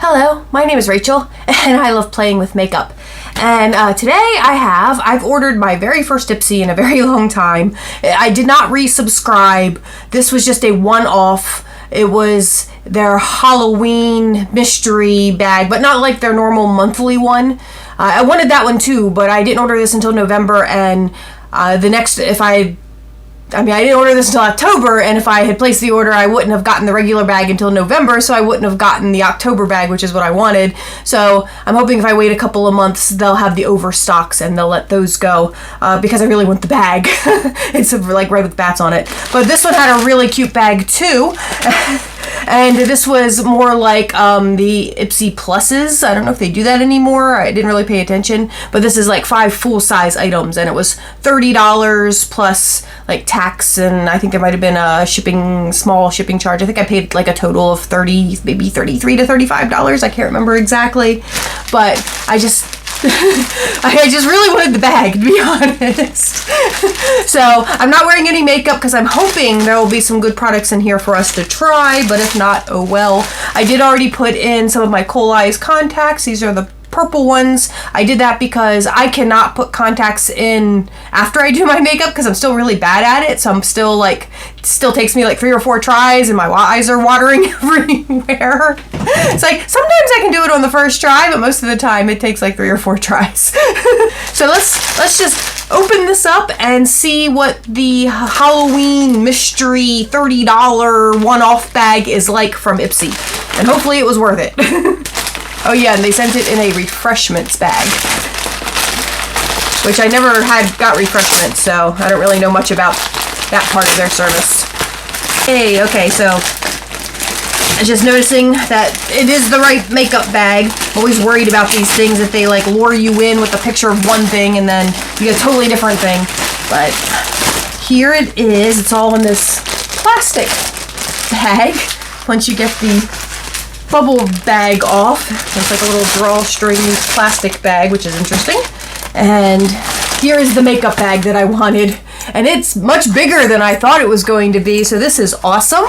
Hello, my name is Rachel, and I love playing with makeup. And today I've ordered my very first ipsy in a very long time. I did not resubscribe. This was just a one-off. It was their Halloween mystery bag, but not like their normal monthly one. I wanted that one too, but I didn't order this until November, and I didn't order this until October, and if I had placed the order, I wouldn't have gotten the regular bag until November, so I wouldn't have gotten the October bag, which is what I wanted. So I'm hoping if I wait a couple of months, they'll have the overstocks and they'll let those go, because I really want the bag. It's like red with bats on it. But this one had a really cute bag too. And this was more like the Ipsy Pluses. I don't know if they do that anymore. I didn't really pay attention. But this is like 5 full-size items, and it was $30 plus like tax, and I think there might have been a small shipping charge. I think I paid like a total of $33 to $35. I can't remember exactly. But I just really wanted the bag, to be honest. So I'm not wearing any makeup because I'm hoping there will be some good products in here for us to try, but if not, oh well. I did already put in some of my COLEYES contacts. These are the purple ones. I did that because I cannot put contacts in after I do my makeup because I'm still really bad at it. So I'm still like, it still takes me like 3 or 4 tries and my eyes are watering everywhere. It's like, sometimes I can do it on the first try, but most of the time it takes like 3 or 4 tries. So let's just open this up and see what the Halloween mystery $30 one-off bag is like from Ipsy. And hopefully it was worth it. Oh yeah, and they sent it in a refreshments bag, which I never got refreshments, so I don't really know much about that part of their service. Hey, okay, so I'm just noticing that it is the right makeup bag. I'm always worried about these things that they like lure you in with a picture of one thing and then you get a totally different thing. But here it is. It's all in this plastic bag. Once you get the bubble bag off, it's like a little drawstring plastic bag, which is interesting. And here is the makeup bag that I wanted, and it's much bigger than I thought it was going to be, so this is awesome.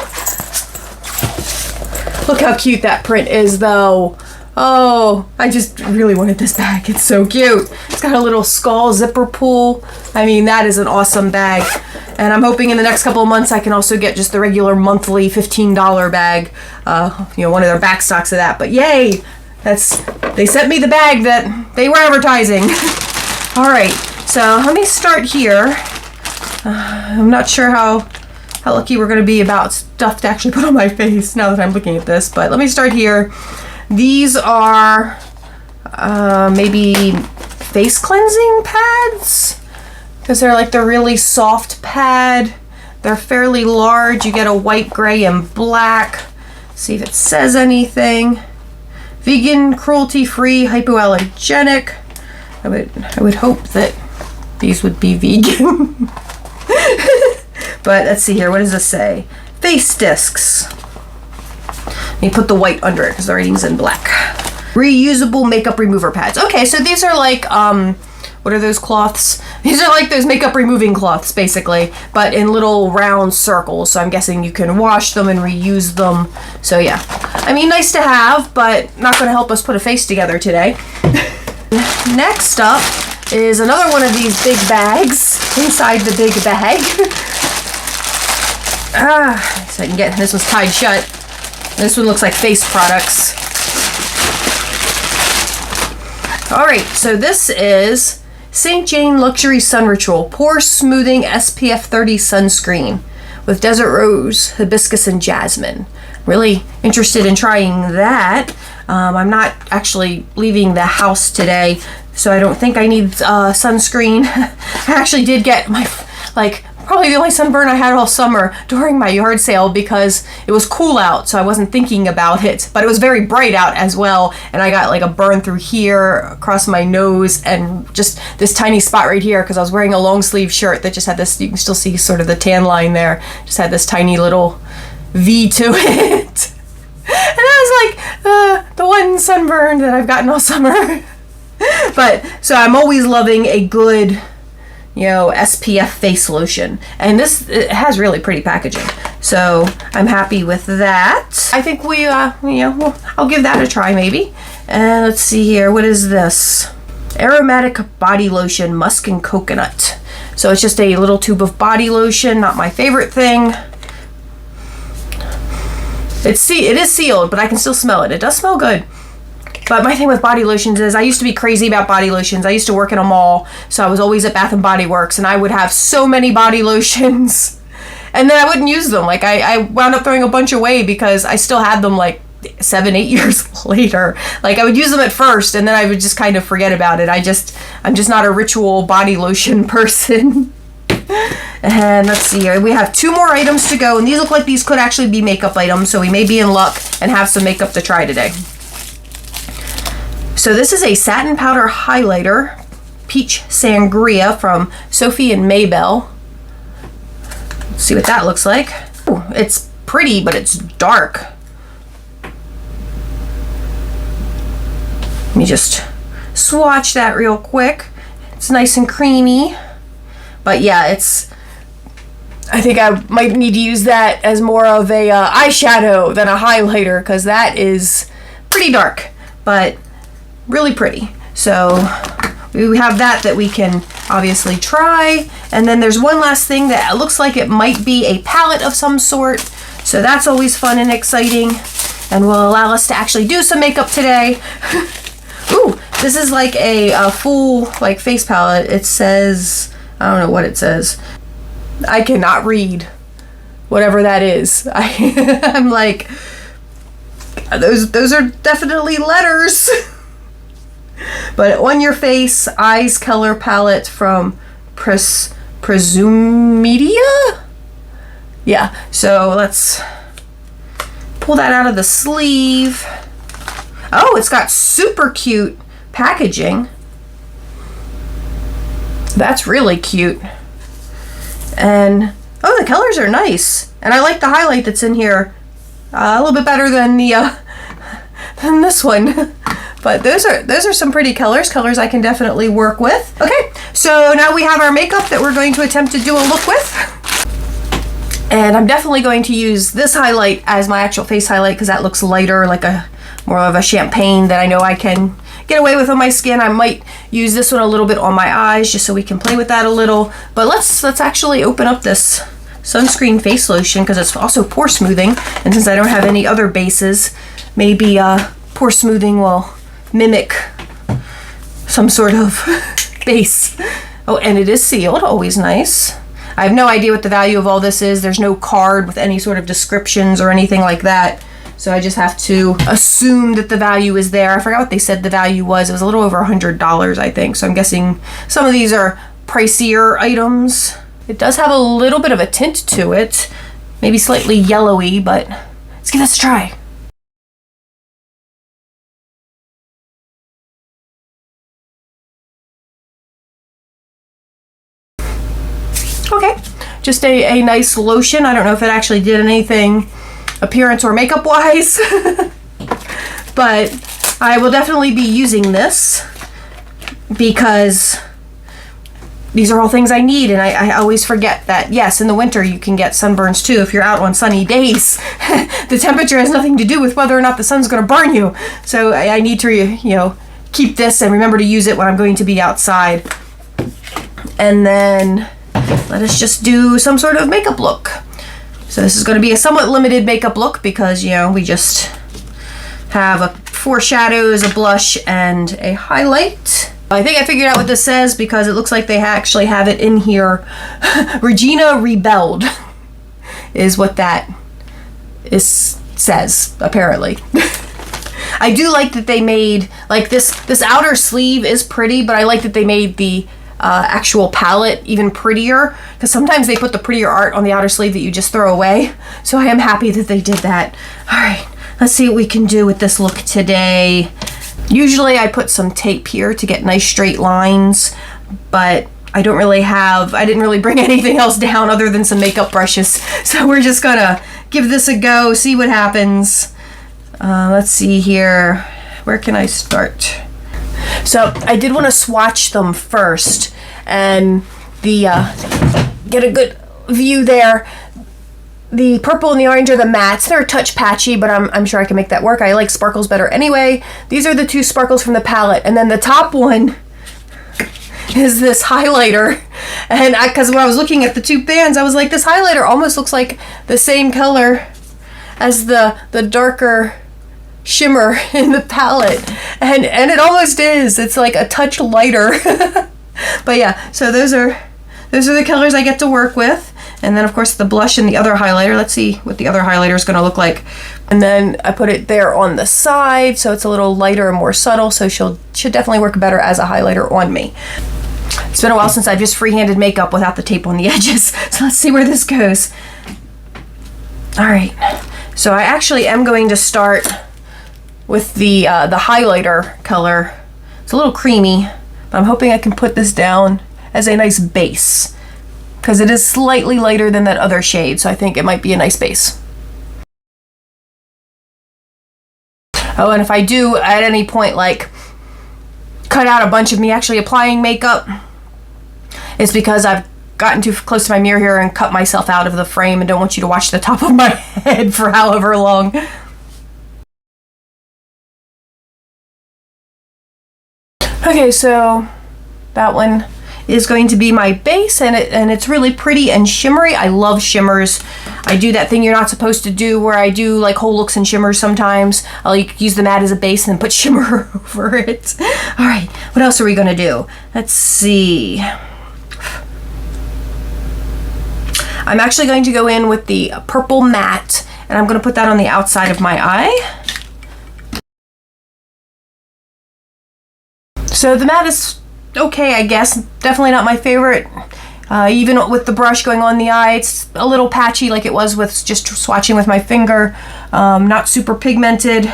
Look how cute that print is though. Oh, I just really wanted this bag. It's so cute. It's got a little skull zipper pull. I mean, that is an awesome bag. And I'm hoping in the next couple of months I can also get just the regular monthly $15 bag. One of their back stocks of that. But yay! They sent me the bag that they were advertising. Alright, so let me start here. I'm not sure how lucky we're going to be about stuff to actually put on my face now that I'm looking at this. But let me start here. These are maybe face cleansing pads, because they're like the really soft pad. They're fairly large. You get a white, gray, and black. See if it says anything. Vegan, cruelty-free, hypoallergenic. I would hope that these would be vegan. But let's see here. What does this say? Face discs. Let me put the white under it because the writing's in black. Reusable makeup remover pads. Okay, so these are like, what are those cloths? These are like those makeup removing cloths, basically, but in little round circles. So I'm guessing you can wash them and reuse them. So yeah, I mean, nice to have, but not going to help us put a face together today. Next up is another one of these big bags inside the big bag. So I can get, this one's tied shut. This one looks like face products. Alright, so this is St. Jane Luxury Sun Ritual Pore Smoothing SPF 30 Sunscreen with Desert Rose, Hibiscus, and Jasmine. Really interested in trying that. I'm not actually leaving the house today, so I don't think I need sunscreen. I actually did get my, probably the only sunburn I had all summer during my yard sale because it was cool out, so I wasn't thinking about it. But it was very bright out as well, and I got like a burn through here, across my nose, and just this tiny spot right here because I was wearing a long sleeve shirt that just had this, you can still see sort of the tan line there, just had this tiny little V to it. And that was like the one sunburn that I've gotten all summer. But, so I'm always loving a good you know, SPF face lotion. And this, it has really pretty packaging. So I'm happy with that. I think we, you know, I'll give that a try maybe. And let's see here, what is this? Aromatic body lotion, musk and coconut. So it's just a little tube of body lotion, not my favorite thing. It is sealed, but I can still smell it. It does smell good. But my thing with body lotions is I used to be crazy about body lotions. I used to work in a mall, so I was always at Bath and Body Works, and I would have so many body lotions. And then I wouldn't use them. Like, I wound up throwing a bunch away because I still had them like 7-8 years later. Like, I would use them at first, and then I would just kind of forget about it. I'm just not a ritual body lotion person. And let's see here. We have 2 more items to go, and these look like these could actually be makeup items, so we may be in luck and have some makeup to try today. So this is a satin powder highlighter, Peach Sangria from Sophie and Maybelle. Let's see what that looks like. Ooh, it's pretty, but it's dark. Let me just swatch that real quick. It's nice and creamy. But yeah, I think I might need to use that as more of a eyeshadow than a highlighter, because that is pretty dark, but really pretty. So we have that we can obviously try. And then there's one last thing that looks like it might be a palette of some sort. So that's always fun and exciting, and will allow us to actually do some makeup today. Ooh, this is like a full like face palette. It says, I don't know what it says. I cannot read whatever that is. I'm like, those are definitely letters. But on your face, eyes color palette from Presumedia? Yeah, so let's pull that out of the sleeve. Oh, it's got super cute packaging. That's really cute. And oh, the colors are nice. And I like the highlight that's in here a little bit better than the than this one. But those are some pretty colors I can definitely work with. Okay, so now we have our makeup that we're going to attempt to do a look with. And I'm definitely going to use this highlight as my actual face highlight, because that looks lighter, like a more of a champagne that I know I can get away with on my skin. I might use this one a little bit on my eyes just so we can play with that a little. But let's actually open up this sunscreen face lotion, because it's also pore smoothing. And since I don't have any other bases, maybe pore smoothing will mimic some sort of base. Oh, and it is sealed, always nice. I have no idea what the value of all this is. There's no card with any sort of descriptions or anything like that. So I just have to assume that the value is there. I forgot what they said the value was. It was a little over $100, I think. So I'm guessing some of these are pricier items. It does have a little bit of a tint to it. Maybe slightly yellowy, but let's give this a try. Okay, just a nice lotion. I don't know if it actually did anything appearance or makeup wise, but I will definitely be using this because these are all things I need, and I always forget that, yes, in the winter you can get sunburns too if you're out on sunny days. The temperature has nothing to do with whether or not the sun's going to burn you. So I need to, you know, keep this and remember to use it when I'm going to be outside. And then let us just do some sort of makeup look. So this is going to be a somewhat limited makeup look because, you know, we just have 4 shadows, a blush, and a highlight. I think I figured out what this says because it looks like they actually have it in here. Regina Rebelled is what that says, apparently. I do like that they made, like, this outer sleeve is pretty, but I like that they made the actual palette even prettier, because sometimes they put the prettier art on the outer sleeve that you just throw away. So I am happy that they did that. All right, let's see what we can do with this look today. Usually I put some tape here to get nice straight lines, but I didn't really bring anything else down other than some makeup brushes. So we're just gonna give this a go, see what happens. Let's see here. Where can I start? So I did want to swatch them first, and the, get a good view there. The purple and the orange are the mattes. They're a touch patchy, but I'm sure I can make that work. I like sparkles better anyway. These are the two sparkles from the palette. And then the top one is this highlighter. And because when I was looking at the two pans, I was like, this highlighter almost looks like the same color as the darker shimmer in the palette. And it almost is. It's like a touch lighter. But yeah, so those are the colors I get to work with. And then of course the blush and the other highlighter. Let's see what the other highlighter is going to look like. And then I put it there on the side so it's a little lighter and more subtle, so should definitely work better as a highlighter on me. It's been a while since I've just freehanded makeup without the tape on the edges. So let's see where this goes. All right. So I actually am going to start with the highlighter color. It's a little creamy, but I'm hoping I can put this down as a nice base, because it is slightly lighter than that other shade, so I think it might be a nice base. Oh, and if I do at any point like cut out a bunch of me actually applying makeup, it's because I've gotten too close to my mirror here and cut myself out of the frame and don't want you to watch the top of my head for however long. Okay, so that one is going to be my base, and it's really pretty and shimmery. I love shimmers. I do that thing you're not supposed to do where I do like whole looks and shimmers sometimes. I'll use the matte as a base and then put shimmer over it. All right, what else are we gonna do? Let's see. I'm actually going to go in with the purple matte, and I'm gonna put that on the outside of my eye. So the matte is okay, I guess. Definitely not my favorite. Even with the brush going on the eye, it's a little patchy like it was with just swatching with my finger. Not super pigmented.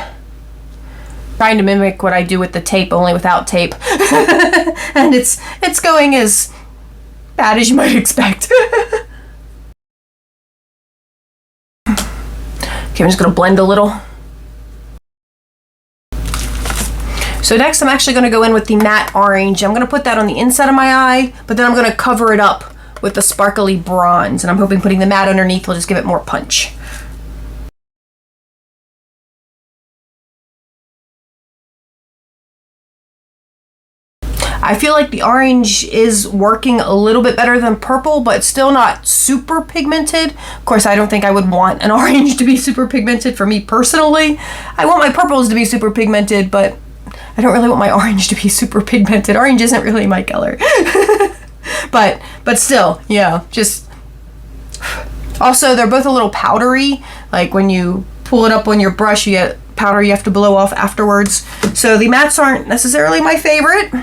Trying to mimic what I do with the tape, only without tape. And it's going as bad as you might expect. Okay, I'm just gonna blend a little. So next I'm actually going to go in with the matte orange. I'm going to put that on the inside of my eye, but then I'm going to cover it up with the sparkly bronze, and I'm hoping putting the matte underneath will just give it more punch. I feel like the orange is working a little bit better than purple, but still not super pigmented. Of course, I don't think I would want an orange to be super pigmented for me personally. I want my purples to be super pigmented, but I don't really want my orange to be super pigmented. Orange isn't really my color. but still, yeah, just... Also, they're both a little powdery. Like when you pull it up on your brush, you get powder you have to blow off afterwards. So the mattes aren't necessarily my favorite.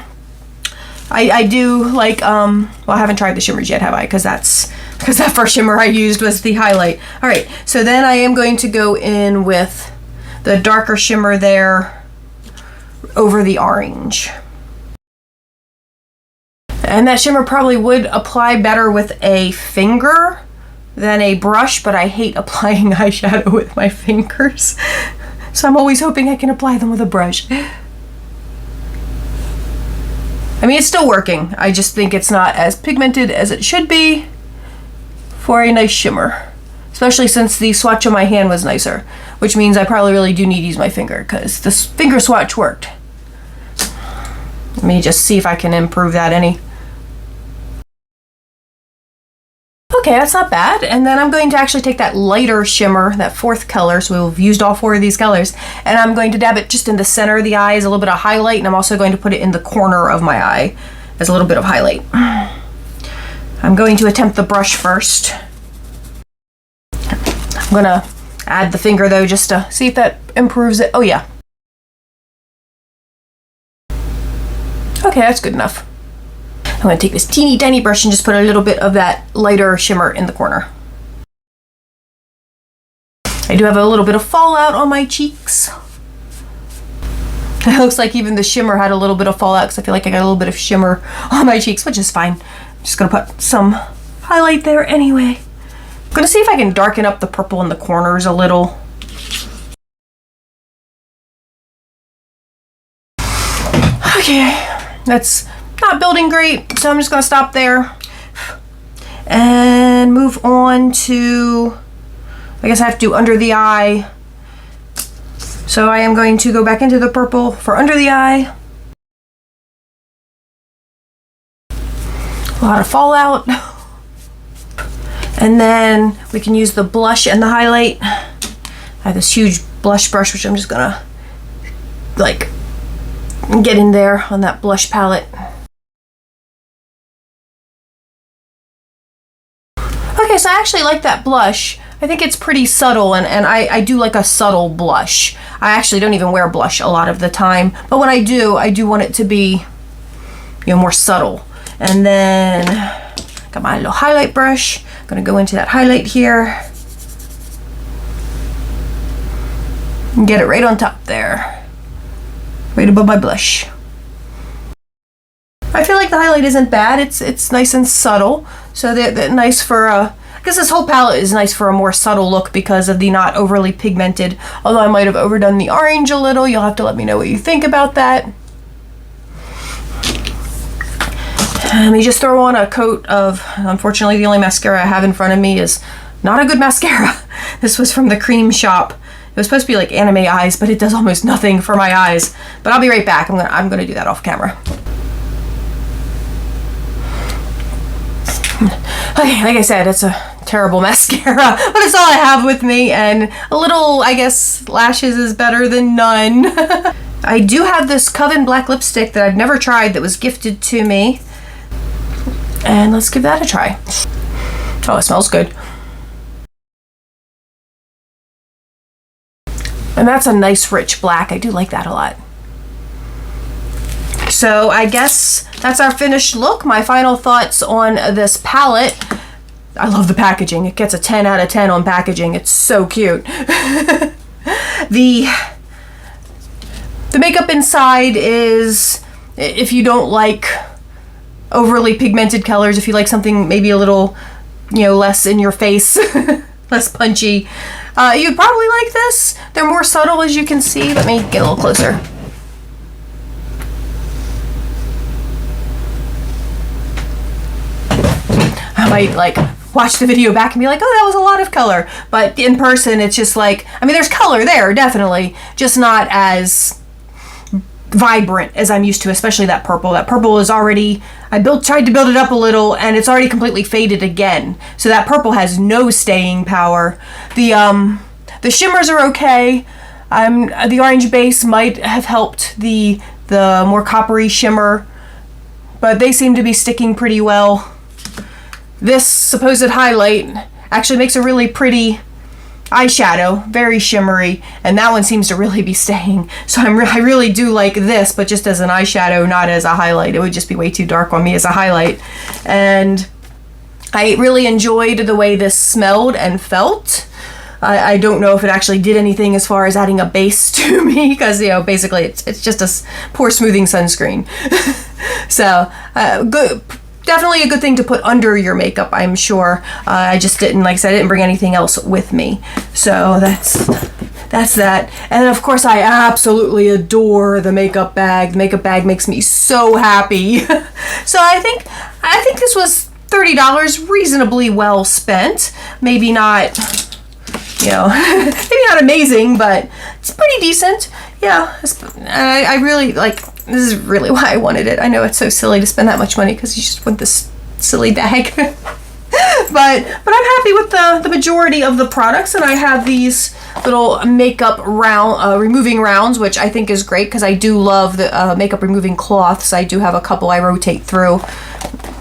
I do like, well, I haven't tried the shimmers yet, have I? Because that first shimmer I used was the highlight. All right, so then I am going to go in with the darker shimmer there over the orange. And that shimmer probably would apply better with a finger than a brush, but I hate applying eyeshadow with my fingers. So I'm always hoping I can apply them with a brush. I mean, it's still working. I just think it's not as pigmented as it should be for a nice shimmer. Especially since the swatch on my hand was nicer, which means I probably really do need to use my finger because this finger swatch worked. Let me just see if I can improve that any. Okay, that's not bad. And then I'm going to actually take that lighter shimmer, that fourth color, so we've used all four of these colors, and I'm going to dab it just in the center of the eye as a little bit of highlight, and I'm also going to put it in the corner of my eye as a little bit of highlight. I'm going to attempt the brush first. I'm gonna add the finger though just to see if that improves it. Oh yeah. Okay, that's good enough. I'm gonna take this teeny tiny brush and just put a little bit of that lighter shimmer in the corner. I do have a little bit of fallout on my cheeks. It looks like even the shimmer had a little bit of fallout because I feel like I got a little bit of shimmer on my cheeks, which is fine. I'm just gonna put some highlight there anyway. I'm gonna see if I can darken up the purple in the corners a little. Okay, that's not building great, so I'm just gonna stop there. And move on to, I guess I have to do under the eye. So I am going to go back into the purple for under the eye. A lot of fallout. And then we can use the blush and the highlight. I have this huge blush brush, which I'm just gonna like get in there on that blush palette. Okay, so I actually like that blush. I think it's pretty subtle, and I do like a subtle blush. I actually don't even wear blush a lot of the time, but when I do want it to be, you know, more subtle. And then got my little highlight brush. I'm gonna go into that highlight here and get it right on top there, right above my blush. I feel like the highlight isn't bad. It's nice and subtle, so they're nice for I guess this whole palette is nice for a more subtle look because of the not overly pigmented, although I might have overdone the orange a little. You'll have to let me know what you think about that. Let me just throw on a coat of, unfortunately the only mascara I have in front of me is not a good mascara. This was from the Cream Shop. It was supposed to be like anime eyes, but it does almost nothing for my eyes. But I'll be right back. I'm gonna do that off camera. Okay, like I said, it's a terrible mascara, but it's all I have with me, and a little, I guess, lashes is better than none. I do have this Coven black lipstick that I've never tried that was gifted to me, and let's give that a try. Oh, it smells good. And that's a nice rich black. I do like that a lot. So I guess that's our finished look. My final thoughts on this palette. I love the packaging. It gets a 10 out of 10 on packaging. It's so cute. The makeup inside is, if you don't like overly pigmented colors, if you like something maybe a little, you know, less in your face, less punchy, you'd probably like this. They're more subtle, as you can see. Let me get a little closer. I might like watch the video back and be like, oh, that was a lot of color. But in person, it's just like, I mean, there's color there, definitely, just not as vibrant as I'm used to, especially that purple. That purple is already, tried to build it up a little, and it's already completely faded again. So that purple has no staying power. The shimmers are okay. The orange base might have helped the more coppery shimmer, but they seem to be sticking pretty well. This supposed highlight actually makes a really pretty eyeshadow, very shimmery, and that one seems to really be staying. So I really do like this, but just as an eyeshadow, not as a highlight. It would just be way too dark on me as a highlight. And I really enjoyed the way this smelled and felt. I don't know if it actually did anything as far as adding a base to me, because, you know, basically it's just a pore smoothing sunscreen. So good. Definitely a good thing to put under your makeup, I'm sure. I just didn't, like I said, I didn't bring anything else with me. So that's that. And of course, I absolutely adore the makeup bag. The makeup bag makes me so happy. So I think this was $30, reasonably well spent. Maybe not, you know, maybe not amazing, but it's pretty decent. Yeah, I really like. This is really why I wanted it. I know it's so silly to spend that much money because you just want this silly bag. but I'm happy with the majority of the products, and I have these little makeup removing rounds, which I think is great because I do love the makeup removing cloths. I do have a couple I rotate through,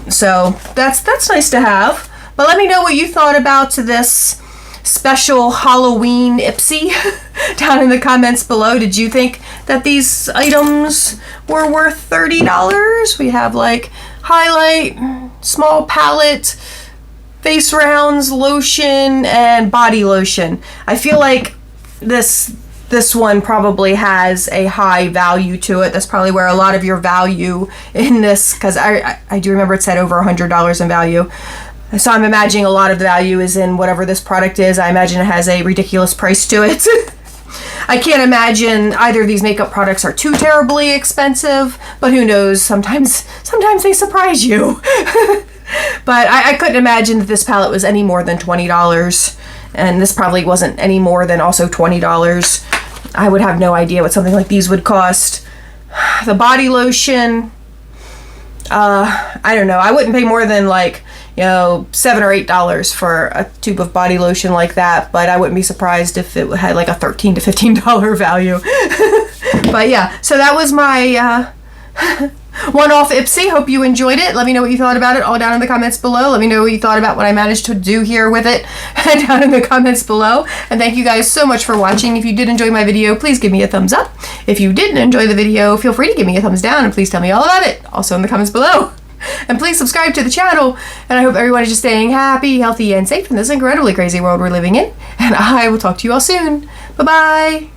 so that's nice to have. But let me know what you thought about this special Halloween ipsy down in the comments below. Did you think that these items were worth $30? We have like highlight, small palette, face rounds, lotion, and body lotion. I feel like this one probably has a high value to it. That's probably where a lot of your value in this, because I do remember it said over $100 in value. So I'm imagining a lot of the value is in whatever this product is. I imagine it has a ridiculous price to it. I can't imagine either of these makeup products are too terribly expensive, but who knows? Sometimes they surprise you. But I couldn't imagine that this palette was any more than $20. And this probably wasn't any more than also $20. I would have no idea what something like these would cost. The body lotion, I don't know. I wouldn't pay more than like, you know, $7 or $8 for a tube of body lotion like that. But I wouldn't be surprised if it had like a $13 to $15 value. But yeah, so that was my one-off Ipsy. Hope you enjoyed it. Let me know what you thought about it all down in the comments below. Let me know what you thought about what I managed to do here with it down in the comments below. And thank you guys so much for watching. If you did enjoy my video, please give me a thumbs up. If you didn't enjoy the video, feel free to give me a thumbs down and please tell me all about it, also in the comments below. And please subscribe to the channel. And I hope everyone is just staying happy, healthy, and safe in this incredibly crazy world we're living in. And I will talk to you all soon. Bye-bye.